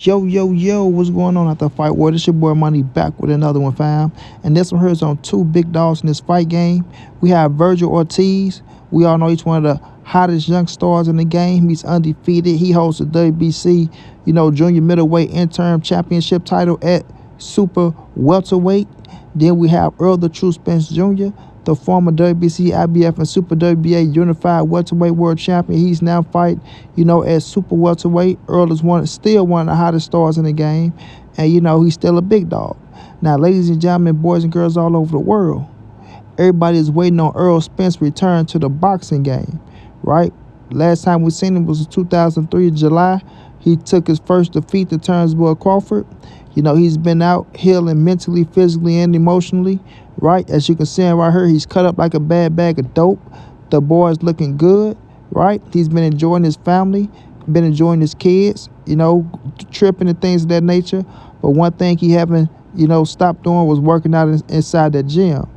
Yo, yo, yo, what's going on at the fight world? It's your boy Money back with another one, fam. And this one here is on two big dogs in this fight game. We have Vergil Ortiz. We all know he's one of the hottest young stars in the game. He's undefeated. He holds the WBC, junior middleweight interim championship title at super welterweight. Then we have Errol the True Spence Jr., the former WBC, IBF, and Super WBA unified welterweight world champion. He's now fighting, at super welterweight. Earl is still one of the hottest stars in the game, and he's still a big dog. Now, ladies and gentlemen, boys and girls all over the world, everybody is waiting on Errol Spence return to the boxing game, right? Last time we seen him was in 2003 July. He took his first defeat to Terrence Crawford. He's been out healing mentally, physically, and emotionally, right? As you can see him right here, he's cut up like a bad bag of dope. The boy's looking good, right? He's been enjoying his family, been enjoying his kids, tripping and things of that nature. But one thing he haven't, stopped doing was working out inside that gym.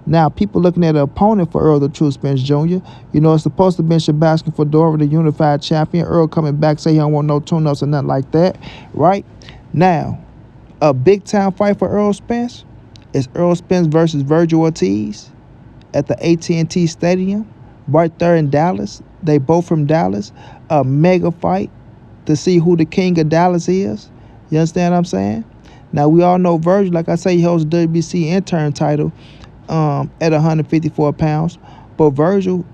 Now, people looking at an opponent for Errol the True Spence Jr., it's supposed to be Sebastian Fedora, the unified champion. Earl coming back, say he don't want no tune-ups or nothing like that, right? Now, a big-time fight for Errol Spence is Errol Spence versus Vergil Ortiz at the AT&T Stadium right there in Dallas. They both from Dallas. A mega fight to see who the king of Dallas is. You understand what I'm saying? Now, we all know Vergil, like I say, he holds the WBC intern title at 154 pounds. But Vergil,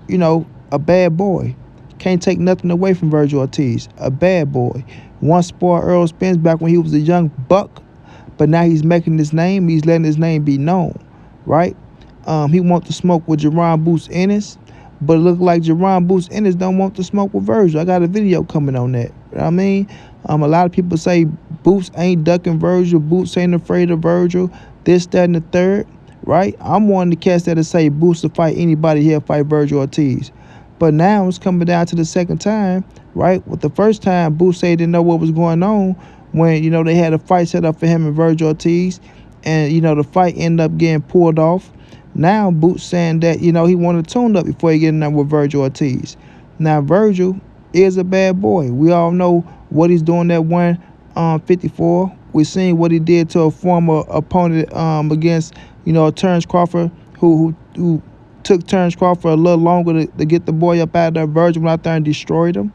a bad boy. Can't take nothing away from Vergil Ortiz. A bad boy. Once spoiled Errol Spence back when he was a young buck. But now he's making his name. He's letting his name be known, right? He wants to smoke with Jerron Boots Ennis. But it look like Jerron Boots Ennis don't want to smoke with Vergil. I got a video coming on that. You know what I mean? A lot of people say Boots ain't ducking Vergil. Boots ain't afraid of Vergil. This, that, and the third, right? I'm one of the cats that say Boots to fight anybody here, fight Vergil Ortiz. But now it's coming down to the second time, right? With the first time, Boots said he didn't know what was going on when, they had a fight set up for him and Vergil Ortiz. And, the fight ended up getting pulled off. Now, Boots saying that, he wanted to tune up before he get in there with Vergil Ortiz. Now, Vergil is a bad boy. We all know what he's doing at 154. We seen what he did to a former opponent against, Terrence Crawford, who took Terrence Crawford a little longer to get the boy up out of there. Vergil went out there and destroyed him.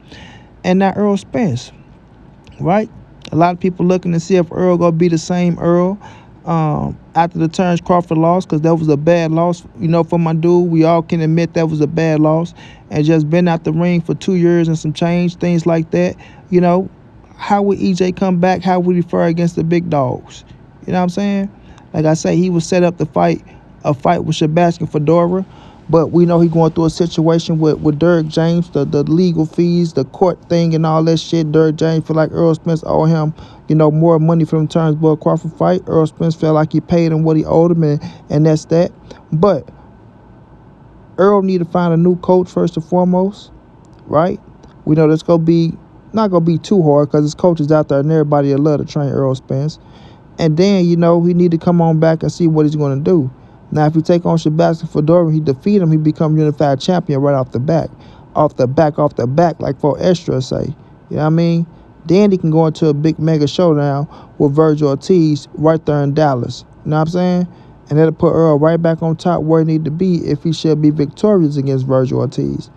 And now Errol Spence, right? A lot of people looking to see if Errol gonna be the same Errol after the Terrence Crawford loss, because that was a bad loss, for my dude. We all can admit that was a bad loss. And just been out the ring for 2 years and some change, things like that. How would EJ come back? How would he fare against the big dogs? You know what I'm saying? Like I say, he was set up to fight a fight with Sebastian Fedora. But we know he going through a situation with Derek James, the legal fees, the court thing, and all that shit. Derek James feel like Errol Spence owe him, more money from the Terrence Crawford fight. Errol Spence felt like he paid him what he owed him, and that's that. But Errol need to find a new coach first and foremost, right? We know that's not gonna be too hard because his coaches out there and everybody will love to train Errol Spence. And then, he need to come on back and see what he's going to do. Now, if you take on Sebastian Fedora, he defeat him, he become unified champion right off the back. Off the back, like for extra say. You know what I mean? Then he can go into a big mega showdown with Vergil Ortiz right there in Dallas. You know what I'm saying? And that'll put Earl right back on top where he need to be if he should be victorious against Vergil Ortiz.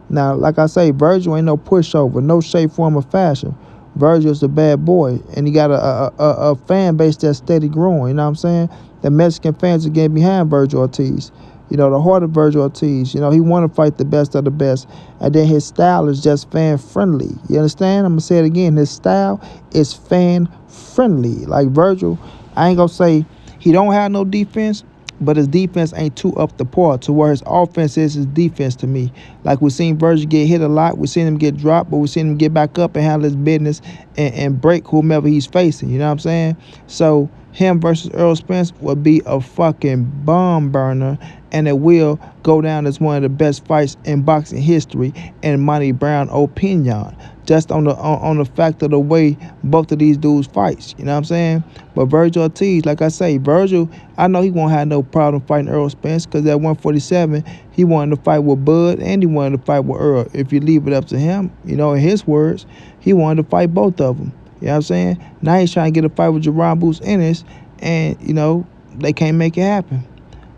Now, like I say, Vergil ain't no pushover, no shape, form, or fashion. Vergil's a bad boy, and he got a fan base that's steady growing. You know what I'm saying? The Mexican fans are getting behind Vergil Ortiz. The heart of Vergil Ortiz. He want to fight the best of the best. And then his style is just fan-friendly. You understand? I'm going to say it again. His style is fan-friendly. Like Vergil, I ain't going to say he don't have no defense, but his defense ain't too up the par to where his offense is his defense to me. Like we seen Vergil get hit a lot. We seen him get dropped, but we seen him get back up and handle his business and break whomever he's facing. You know what I'm saying? So him versus Errol Spence would be a fucking bomb burner, and it will go down as one of the best fights in boxing history, in montray-brown opinion. Just on the fact of the way both of these dudes fights, you know what I'm saying? But Vergil Ortiz, like I say, Vergil, I know he won't have no problem fighting Errol Spence, because at 147, he wanted to fight with Bud and he wanted to fight with Earl. If you leave it up to him, in his words, he wanted to fight both of them. You know what I'm saying? Now he's trying to get a fight with Jerron Boots Ennis, and, you know, they can't make it happen.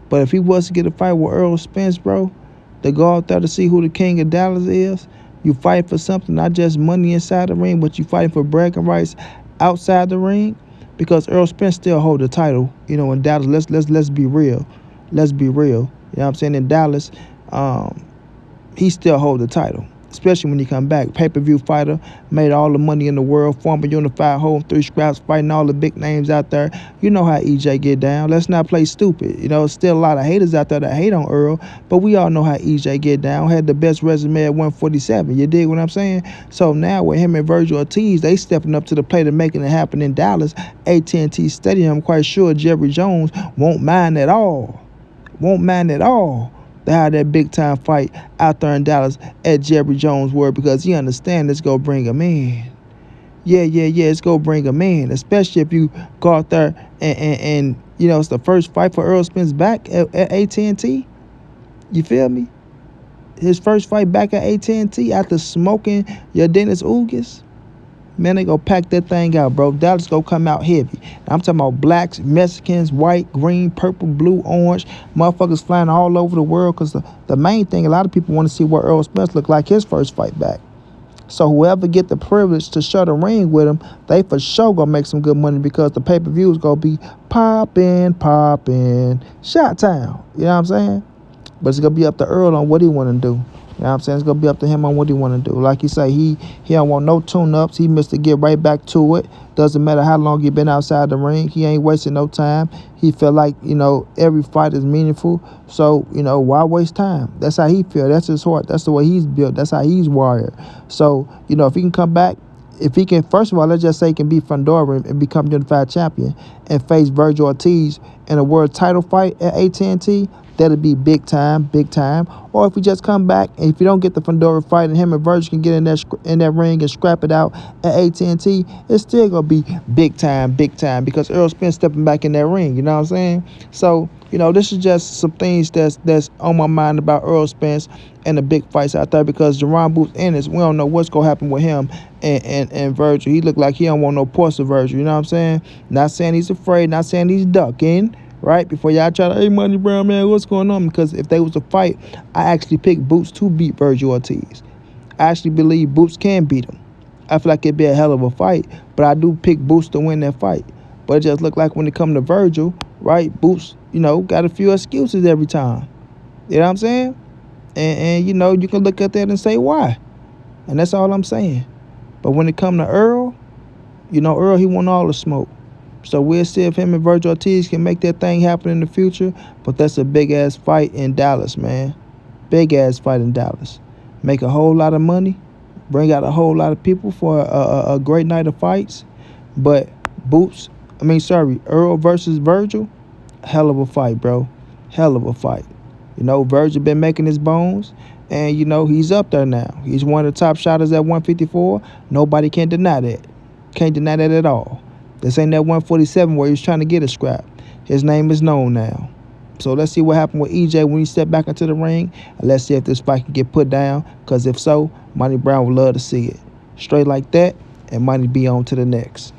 But if he was to get a fight with Errol Spence, bro, to go out there to see who the king of Dallas is, you fight for something, not just money inside the ring, but you fighting for bragging rights outside the ring. Because Errol Spence still hold the title, you know, in Dallas. Let's be real. Let's be real. You know what I'm saying? In Dallas, he still hold the title, especially when he come back. Pay-per-view fighter, made all the money in the world, former unified home 3 scraps, fighting all the big names out there. You know how EJ get down. Let's not play stupid. You know, still a lot of haters out there that hate on Earl, but we all know how EJ get down. Had the best resume at 147. You dig what I'm saying? So now with him and Vergil Ortiz, they stepping up to the plate and making it happen in Dallas, AT&T Stadium. I'm quite sure Jerry Jones won't mind at all. Won't mind at all to have that big time fight out there in Dallas at Jerry Jones' word, because he understands it's gonna bring him in. Yeah, it's gonna bring him in, especially if you go out there and you know, it's the first fight for Errol Spence back at AT&T. You feel me? His first fight back at AT&T after smoking your Dennis Ugas. Man, they gonna pack that thing out, bro. Dallas gonna come out heavy. I'm talking about blacks, Mexicans, white, green, purple, blue, orange. Motherfuckers flying all over the world, because the main thing, a lot of people want to see what Errol Spence looked like his first fight back. So whoever get the privilege to share the ring with him, they for sure gonna make some good money, because the pay-per-view is gonna be popping, shot town. You know what I'm saying? But it's gonna be up to Earl on what he wanna do. You know what I'm saying? It's going to be up to him on what he want to do. Like you say, he don't want no tune-ups. He missed to get right back to it. Doesn't matter how long he been outside the ring. He ain't wasting no time. He feel like, you know, every fight is meaningful. So, you know, why waste time? That's how he feel. That's his heart. That's the way he's built. That's how he's wired. So, you know, if he can come back, if he can, first of all, let's just say he can beat Fundora and become unified champion and face Vergil Ortiz in a world title fight at AT&T, that'll be big time. Or if we just come back, and if you don't get the Fundora fight and him and Vergil can get in that ring and scrap it out at AT&T, it's still gonna be big time, because Errol Spence stepping back in that ring. You know what I'm saying? So, you know, this is just some things that's on my mind about Errol Spence and the big fights out there, because Jerron Boots Ennis, we don't know what's gonna happen with him and Vergil. He look like he don't want no parts of Vergil. You know what I'm saying? Not saying he's afraid, not saying he's ducking. Right? Before y'all try to, hey, montray-brown, man, what's going on? Because if they was a fight, I actually picked Boots to beat Vergil Ortiz. I actually believe Boots can beat him. I feel like it'd be a hell of a fight, but I do pick Boots to win that fight. But it just look like when it come to Vergil, right, Boots, you know, got a few excuses every time. You know what I'm saying? And you know, you can look at that and say why. And that's all I'm saying. But when it come to Earl, you know, Earl, he want all the smoke. So we'll see if him and Vergil Ortiz can make that thing happen in the future. But that's a big-ass fight in Dallas, man. Big-ass fight in Dallas. Make a whole lot of money. Bring out a whole lot of people for a great night of fights. But Earl versus Vergil, hell of a fight, bro. Hell of a fight. You know, Vergil been making his bones. And, you know, he's up there now. He's one of the top shotters at 154. Nobody can deny that. Can't deny that at all. This ain't that 147 where he was trying to get a scrap. His name is known now. So let's see what happened with EJ when he stepped back into the ring. And let's see if this fight can get put down. Because if so, Montray-Brown would love to see it. Straight like that, and Money be on to the next.